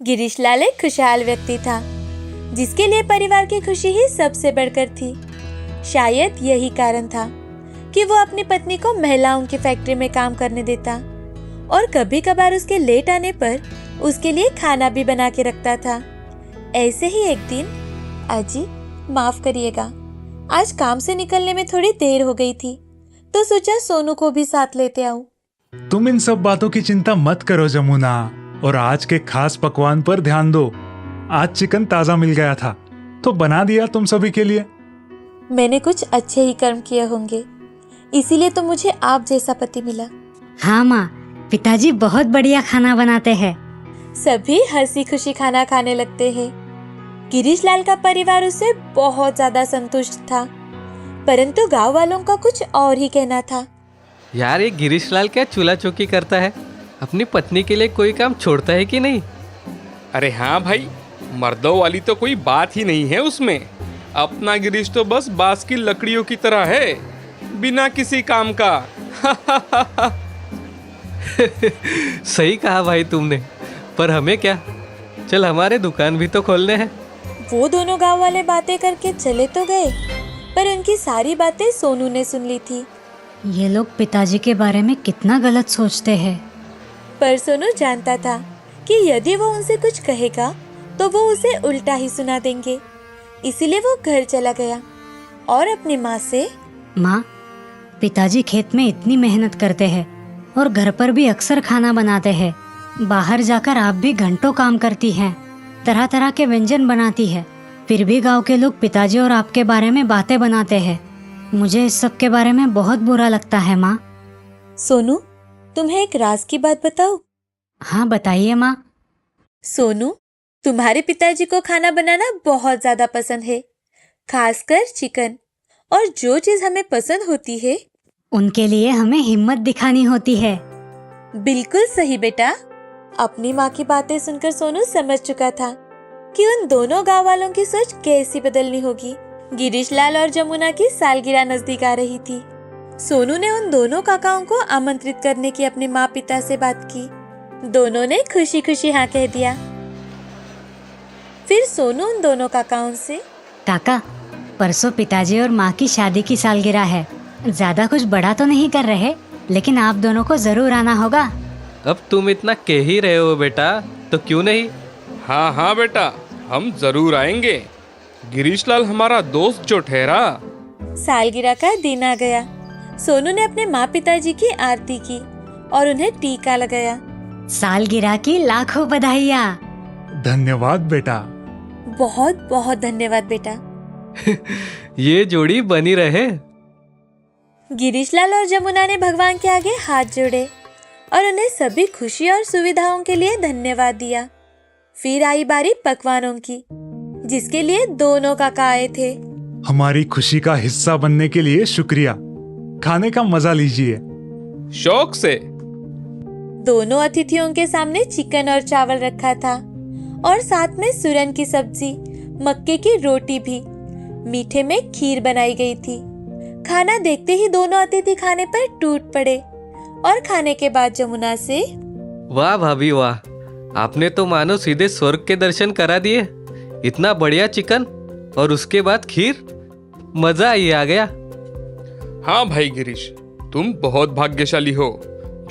गिरीशलाल एक खुशहाल व्यक्ति था, जिसके लिए परिवार की खुशी ही सबसे बढ़कर थी। शायद यही कारण था कि वो अपनी पत्नी को महिलाओं की फैक्ट्री में काम करने देता और कभी कभार उसके लेट आने पर उसके लिए खाना भी बना के रखता था। ऐसे ही एक दिन, अजी माफ करिएगा, आज काम से निकलने में थोड़ी देर हो गई थी, तो सोचा सोनू को भी साथ लेते आऊं। तुम इन सब बातों की चिंता मत करो जमुना, और आज के खास पकवान पर ध्यान दो। आज चिकन ताजा मिल गया था तो बना दिया तुम सभी के लिए। मैंने कुछ अच्छे ही कर्म किए होंगे, इसीलिए तो मुझे आप जैसा पति मिला। हाँ माँ, पिताजी बहुत बढ़िया खाना बनाते हैं। सभी हंसी खुशी खाना खाने लगते हैं। गिरीशलाल का परिवार उससे बहुत ज्यादा संतुष्ट था, परंतु गांव वालों का कुछ और ही कहना था। यार, ये गिरीशलाल क्या चूल्हा चौकी करता है? अपनी पत्नी के लिए कोई काम छोड़ता है कि नहीं? अरे हाँ भाई, मर्दों वाली तो कोई बात ही नहीं है उसमें। अपना गिरीश तो बस बांस की लकड़ियों की तरह है, बिना किसी काम का। सही कहा भाई तुमने, पर हमें क्या? चल हमारे दुकान भी तो खोलने हैं। वो दोनों गांव वाले बातें करके चले तो गए, पर उनकी सारी बातें सोनू ने सुन ली थी। ये लोग पिताजी के बारे में कितना गलत सोचते हैं। पर सोनू जानता था कि यदि वो उनसे कुछ कहेगा तो वो उसे उल्टा ही सुना देंगे। इसीलिए वो घर चला गया और अपनी माँ से, माँ, पिताजी खेत में इतनी मेहनत करते हैं और घर पर भी अक्सर खाना बनाते हैं। बाहर जाकर आप भी घंटों काम करती हैं, तरह तरह के व्यंजन बनाती है, फिर भी गांव के लोग पिताजी और आपके बारे में बातें बनाते हैं। मुझे इस सब के बारे में बहुत बुरा लगता है माँ। सोनू, तुम्हें एक राज की बात बताऊं? हाँ बताइए माँ। सोनू, तुम्हारे पिताजी को खाना बनाना बहुत ज्यादा पसंद है, खासकर चिकन। और जो चीज हमें पसंद होती है उनके लिए हमें हिम्मत दिखानी होती है। बिल्कुल सही बेटा। अपनी माँ की बातें सुनकर सोनू समझ चुका था कि उन दोनों गांव वालों की सोच कैसी बदलनी होगी। गिरीशलाल और जमुना की सालगिरह नजदीक आ रही थी। सोनू ने उन दोनों काकाओं को आमंत्रित करने की अपने माँ पिता से बात की। दोनों ने खुशी खुशी हाँ कह दिया। फिर सोनू उन दोनों काकाओं से, काका, परसों पिताजी और माँ की शादी की सालगिरह है। ज्यादा कुछ बड़ा तो नहीं कर रहे, लेकिन आप दोनों को जरूर आना होगा। अब तुम इतना कह ही रहे हो बेटा, तो क्यों नहीं? हाँ हाँ बेटा, हम जरूर आएंगे। गिरीशलाल हमारा दोस्त जो ठहरा। सालगिरह का दिन आ गया। सोनू ने अपने माँ पिताजी की आरती की और उन्हें टीका लगाया। सालगिरह की लाखों बधाइयाँ। धन्यवाद बेटा। बहुत बहुत धन्यवाद बेटा। ये जोड़ी बनी रहे। गिरीशलाल और जमुना ने भगवान के आगे हाथ जोड़े और उन्हें सभी खुशी और सुविधाओं के लिए धन्यवाद दिया। फिर आई बारी पकवानों की, जिसके लिए दोनों काका आए थे। हमारी खुशी का हिस्सा बनने के लिए शुक्रिया। खाने का मजा लीजिए। शौक से। दोनों अतिथियों के सामने चिकन और चावल रखा था और साथ में सुरन की सब्जी, मक्के की रोटी भी। मीठे में खीर बनाई गई थी। खाना देखते ही दोनों अतिथि खाने पर टूट पड़े और खाने के बाद जमुना से, वाह भाभी वाह, आपने तो मानो सीधे स्वर्ग के दर्शन करा दिए। इतना बढ़िया चिकन और उसके बाद खीर, मजा ही आ गया। हाँ भाई गिरीश, तुम बहुत भाग्यशाली हो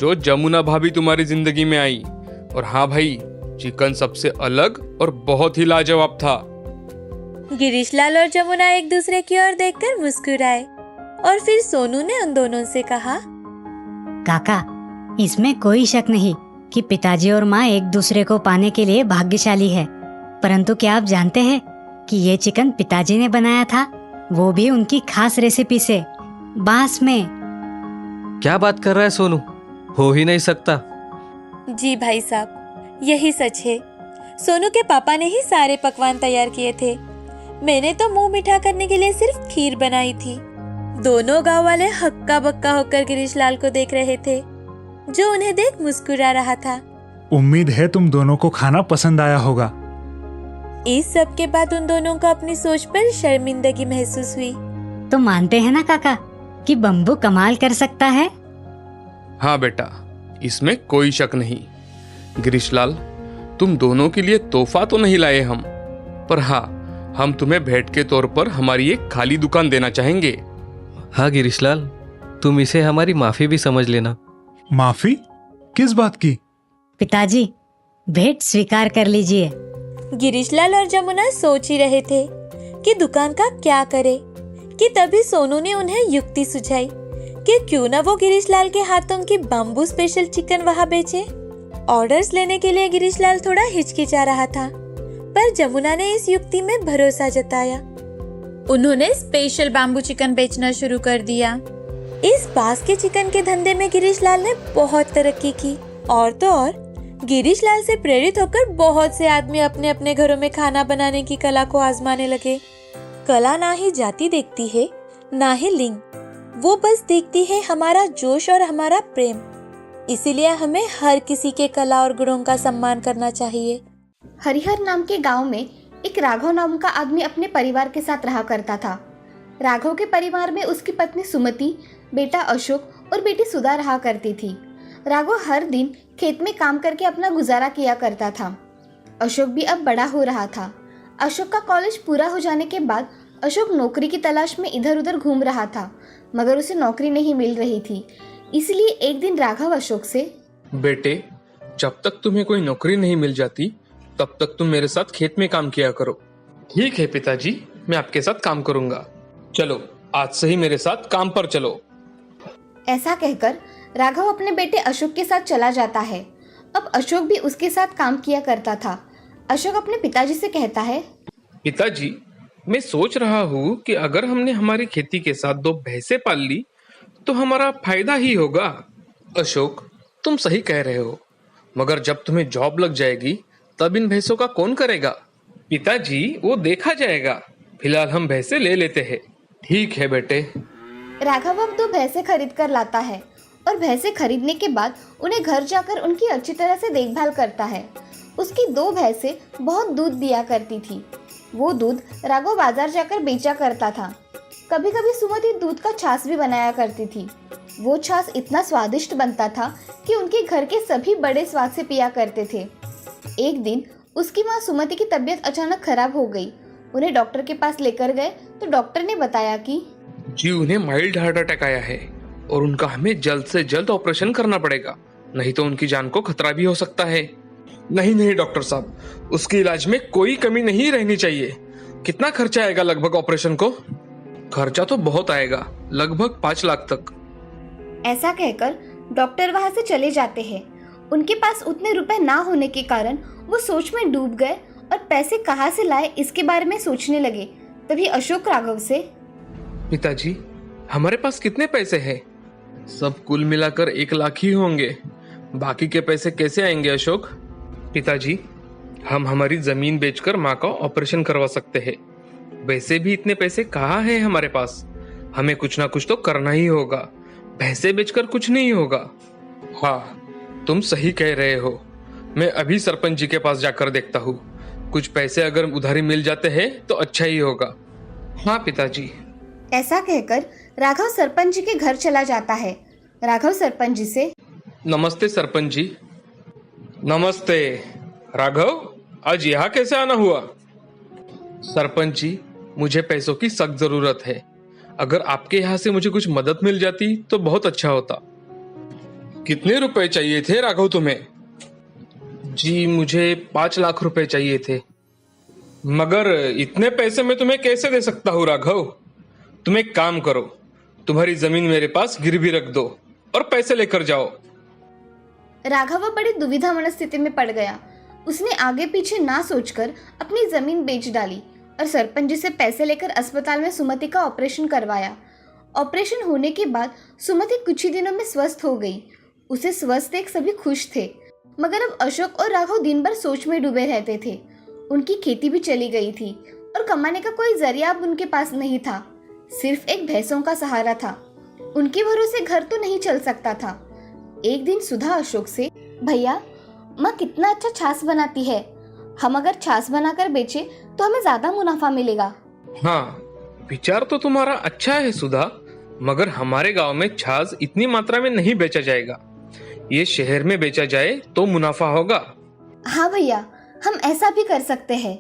जो जमुना भाभी तुम्हारी जिंदगी में आई। और हाँ भाई, चिकन सबसे अलग और बहुत ही लाजवाब था। गिरीशलाल और जमुना एक दूसरे की ओर देखकर मुस्कुराए और फिर सोनू ने उन दोनों से कहा, काका, इसमें कोई शक नहीं कि पिताजी और माँ एक दूसरे को पाने के लिए भाग्यशाली है। परंतु क्या आप जानते हैं कि ये चिकन पिताजी ने बनाया था, वो भी उनकी खास रेसिपी से, बांस में। क्या बात कर रहा है सोनू? हो ही नहीं सकता। जी भाई साहब, यही सच है। सोनू के पापा ने ही सारे पकवान तैयार किए थे। मैंने तो मुंह मीठा करने के लिए सिर्फ खीर बनाई थी। दोनों गांव वाले हक्का बक्का होकर गिरीशलाल को देख रहे थे, जो उन्हें देख मुस्कुरा रहा था। उम्मीद है तुम दोनों को खाना पसंद आया होगा। इस सब के बाद उन दोनों को अपनी सोच पर शर्मिंदगी महसूस हुई। तो मानते हैं ना काका कि बम्बू कमाल कर सकता है? हाँ बेटा, इसमें कोई शक नहीं। गिरीशलाल, तुम दोनों के लिए तोहफा तो नहीं लाए हम, पर हाँ, हम तुम्हें भेंट के तौर पर हमारी एक खाली दुकान देना चाहेंगे। हाँ गिरीशलाल, तुम इसे हमारी माफी भी समझ लेना। माफी? किस बात की? पिताजी, भेंट स्वीकार कर लीजिए। गिरीशलाल और जमुना सोच ही रहे थे कि दुकान का क्या करे कि तभी सोनू ने उन्हें युक्ति सुझाई कि क्यों ना वो गिरीशलाल के हाथों की बाम्बू स्पेशल चिकन वहाँ बेचे। ऑर्डर्स लेने के लिए गिरीशलाल थोड़ा हिचकिचा रहा था, पर जमुना ने इस युक्ति में भरोसा जताया। उन्होंने स्पेशल बाम्बू चिकन बेचना शुरू कर दिया। इस बास के चिकन के धंधे में गिरीशलाल ने बहुत तरक्की की। और तो और गिरीशलाल से प्रेरित होकर बहुत से आदमी अपने अपने घरों में खाना बनाने की कला को आजमाने लगे। कला ना ही जाति देखती है, ना ही लिंग, वो बस देखती है हमारा जोश और हमारा प्रेम। इसीलिए हमें हर किसी के कला और गुणों का सम्मान करना चाहिए। हरिहर नाम के गांव में एक राघव नाम का आदमी अपने परिवार के साथ रहा करता था। राघव के परिवार में उसकी पत्नी सुमति, बेटा अशोक और बेटी सुधा रहा करती थी। राघव हर दिन खेत में काम करके अपना गुजारा किया करता था। अशोक भी अब बड़ा हो रहा था। अशोक का कॉलेज पूरा हो जाने के बाद अशोक नौकरी की तलाश में इधर उधर घूम रहा था, मगर उसे नौकरी नहीं मिल रही थी। इसलिए एक दिन राघव अशोक से, बेटे, जब तक तुम्हें कोई नौकरी नहीं मिल जाती तब तक तुम मेरे साथ खेत में काम किया करो। ठीक है पिताजी, मैं आपके साथ काम करूंगा। चलो, आज से ही मेरे साथ काम पर चलो। ऐसा कहकर राघव अपने बेटे अशोक के साथ चला जाता है। अब अशोक भी उसके साथ काम किया करता था। अशोक अपने पिताजी से कहता है, पिताजी, मैं सोच रहा हूँ कि अगर हमने हमारी खेती के साथ 2 भैंसें पाल ली तो हमारा फायदा ही होगा। अशोक, तुम सही कह रहे हो, मगर जब तुम्हें जॉब लग जाएगी तब इन भैंसों का कौन करेगा? पिताजी, वो देखा जाएगा। फिलहाल हम भैंसें ले लेते हैं। ठीक है बेटे। राघव अब 2 भैंसें खरीद कर लाता है और भैंसें खरीदने के बाद उन्हें घर जाकर उनकी अच्छी तरह से देखभाल करता है। उसकी 2 भैंसें बहुत दूध दिया करती थी। वो दूध राघव बाजार जाकर बेचा करता था। कभी कभी सुमति दूध का छाछ भी बनाया करती थी। वो छाछ इतना स्वादिष्ट बनता था कि उनके घर के सभी बड़े स्वाद से पिया करते थे। एक दिन उसकी माँ सुमति की तबीयत अचानक खराब हो गई। उन्हें डॉक्टर के पास लेकर गए तो डॉक्टर ने बताया कि जी, उन्हें माइल्ड हार्ट अटैक आया है और उनका हमें जल्द से जल्द ऑपरेशन करना पड़ेगा, नहीं तो उनकी जान को खतरा भी हो सकता है। नहीं डॉक्टर साहब, उसके इलाज में कोई कमी नहीं रहनी चाहिए। कितना खर्चा आएगा लगभग ऑपरेशन को? खर्चा तो बहुत आएगा, लगभग 5 लाख तक। ऐसा कहकर डॉक्टर वहां से चले जाते हैं। उनके पास उतने रुपए ना होने के कारण वो सोच में डूब गए और पैसे कहाँ से लाए इसके बारे में सोचने लगे। तभी अशोक राघव से, पिताजी, हमारे पास कितने पैसे हैं? सब कुल मिलाकर 1 लाख ही होंगे। बाकी के पैसे कैसे आएंगे अशोक? पिताजी, हम हमारी जमीन बेचकर माँ का ऑपरेशन करवा सकते हैं। वैसे भी इतने पैसे कहाँ हैं हमारे पास? हमें कुछ ना कुछ तो करना ही होगा। भैंसे बेचकर कुछ नहीं होगा। हाँ, तुम सही कह रहे हो। मैं अभी सरपंच जी के पास जाकर देखता हूँ। कुछ पैसे अगर उधारी मिल जाते हैं तो अच्छा ही होगा। हाँ पिताजी। ऐसा कहकर राघव सरपंच जी के घर चला जाता है। राघव सरपंच जी से, नमस्ते सरपंच जी। नमस्ते राघव, आज यहाँ कैसे आना हुआ? सरपंच जी, मुझे पैसों की सख्त जरूरत है। अगर आपके यहाँ से मुझे कुछ मदद मिल जाती तो बहुत अच्छा होता। कितने रुपए चाहिए थे राघव तुम्हें? जी, मुझे 5 लाख रुपए चाहिए थे। मगर इतने पैसे मैं तुम्हें कैसे दे सकता हूँ राघव? तुम एक काम करो, तुम्हारी जमीन मेरे पास गिरवी रख दो और पैसे लेकर जाओ। राघव बड़ी दुविधा मनस्थिति में पड़ गया। उसने आगे पीछे ना सोचकर अपनी जमीन बेच डाली और सरपंच जी से पैसे लेकर अस्पताल में सुमति का ऑपरेशन करवाया। ऑपरेशन होने के बाद सुमति कुछ ही दिनों में स्वस्थ हो गई। उसे स्वस्थ देख सभी खुश थे, मगर अब अशोक और राघव दिन भर सोच में डूबे रहते थे। उनकी खेती भी चली गई थी और कमाने का कोई जरिया अब उनके पास नहीं था। सिर्फ एक भैंसों का सहारा था। उनके भरोसे घर तो नहीं चल सकता था। एक दिन सुधा अशोक से, भैया, माँ कितना अच्छा छाछ बनाती है। हम अगर छाछ बनाकर बेचे तो हमें ज्यादा मुनाफा मिलेगा। हाँ, विचार तो तुम्हारा अच्छा है सुधा, मगर हमारे गांव में छाछ इतनी मात्रा में नहीं बेचा जाएगा। ये शहर में बेचा जाए तो मुनाफा होगा। हाँ भैया, हम ऐसा भी कर सकते हैं।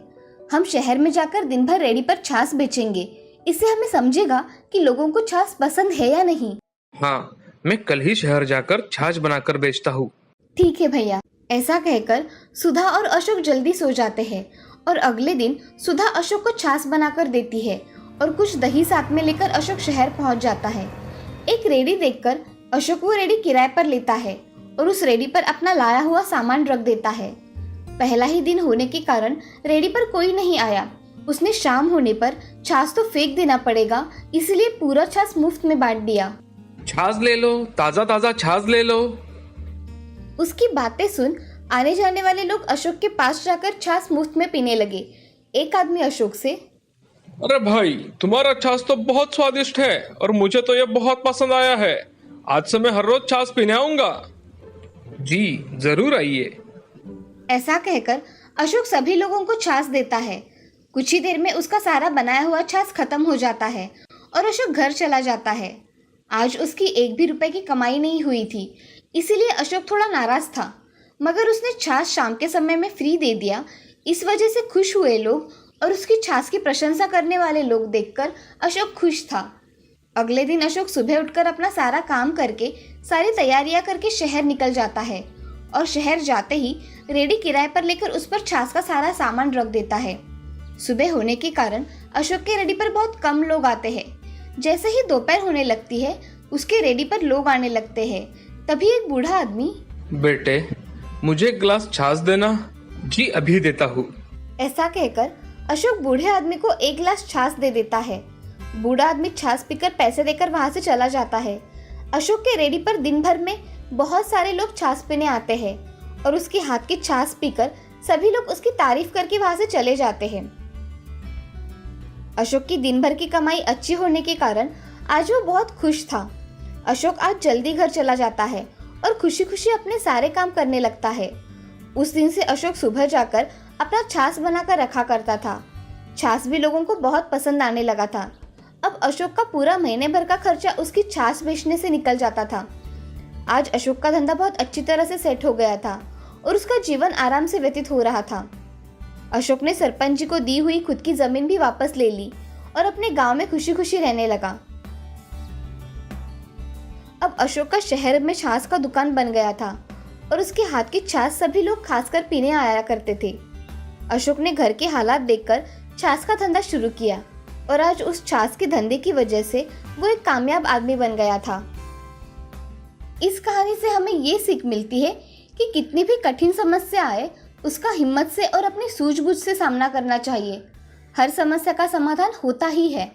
हम शहर में जाकर दिन भर रेडी पर छाछ बेचेंगे। इससे हमें समझेगा कि लोगों को छाछ पसंद है या नहीं। हाँ, मैं कल ही शहर जाकर छाछ बनाकर बेचता हूँ। ठीक है भैया। ऐसा कहकर सुधा और अशोक जल्दी सो जाते हैं और अगले दिन सुधा अशोक को छाछ बनाकर देती है और कुछ दही साथ में लेकर अशोक शहर पहुंच जाता है। एक रेडी देखकर अशोक वो रेडी किराए पर लेता है और उस रेडी पर अपना लाया हुआ सामान रख देता है। पहला ही दिन होने के कारण रेडी पर कोई नहीं आया। उसने शाम होने पर छाछ तो फेंक देना पड़ेगा, इसलिए पूरा छाछ मुफ्त में बांट दिया। छाछ ले लो, ताजा ताजा छाछ ले लो। उसकी बातें सुन आने जाने वाले लोग अशोक के पास जाकर छाछ मुफ्त में पीने लगे। एक आदमी अशोक से, अरे भाई, तुम्हारा छाछ तो बहुत स्वादिष्ट है और मुझे तो यह बहुत पसंद आया है। आज से मैं हर रोज छाछ पीने आऊंगा। जी जरूर आइए। ऐसा कहकर अशोक सभी लोगों को छाछ देता है। कुछ ही देर में उसका सारा बनाया हुआ छाछ खत्म हो जाता है और अशोक घर चला जाता है। आज उसकी एक भी रुपए की कमाई नहीं हुई थी, इसीलिए अशोक थोड़ा नाराज था, मगर उसने छाछ शाम के समय में फ्री दे दिया। इस वजह से खुश हुए लोग और उसकी छाछ की प्रशंसा करने वाले लोग देखकर अशोक खुश था। अगले दिन अशोक सुबह उठकर अपना सारा काम करके सारी तैयारियां करके शहर निकल जाता है और शहर जाते ही रेडी किराए पर लेकर उस पर छाछ का सारा सामान रख देता है। सुबह होने के कारण अशोक के रेडी पर बहुत कम लोग आते हैं। जैसे ही दोपहर होने लगती है उसके रेडी पर लोग आने लगते हैं। तभी एक बूढ़ा आदमी, बेटे, मुझे एक गिलास छाछ देना। जी अभी देता हूँ। ऐसा कहकर अशोक बूढ़े आदमी को एक गिलास छाछ दे देता है। बूढ़ा आदमी छाछ पीकर पैसे देकर वहां से चला जाता है। अशोक के रेडी पर दिन भर में बहुत सारे लोग छाछ पीने आते हैं और उसके हाथ की छाछ पीकर सभी लोग उसकी तारीफ करके वहां से चले जाते हैं। अशोक की दिन भर की कमाई अच्छी होने के कारण आज वो बहुत खुश था। अशोक आज जल्दी घर चला जाता है और खुशी खुशी अपने सारे काम करने लगता है। उस दिन से अशोक सुबह जाकर अपना छाछ बनाकर रखा करता था। छाछ भी लोगों को बहुत पसंद आने लगा था। अब अशोक का पूरा महीने भर का खर्चा उसकी छाछ बेचने से निकल जाता था। आज अशोक का धंधा बहुत अच्छी तरह से सेट हो गया था और उसका जीवन आराम से व्यतीत हो रहा था। अशोक ने सरपंच जी को दी हुई खुद की जमीन भी वापस ले ली और अपने गांव में खुशी खुशी रहने लगा। अब अशोक का शहर में छाछ का दुकान बन गया था और उसके हाथ की छाछ सभी लोग खासकर पीने आया करते थे। अशोक ने घर के हालात देखकर छाछ का धंधा शुरू किया और आज उस छाछ के धंधे की वजह से वो एक कामयाब आदमी बन गया था। इस कहानी से हमें ये सीख मिलती है कि कितनी भी कठिन समस्या आए उसका हिम्मत से और अपनी सूझबूझ से सामना करना चाहिए। हर समस्या का समाधान होता ही है।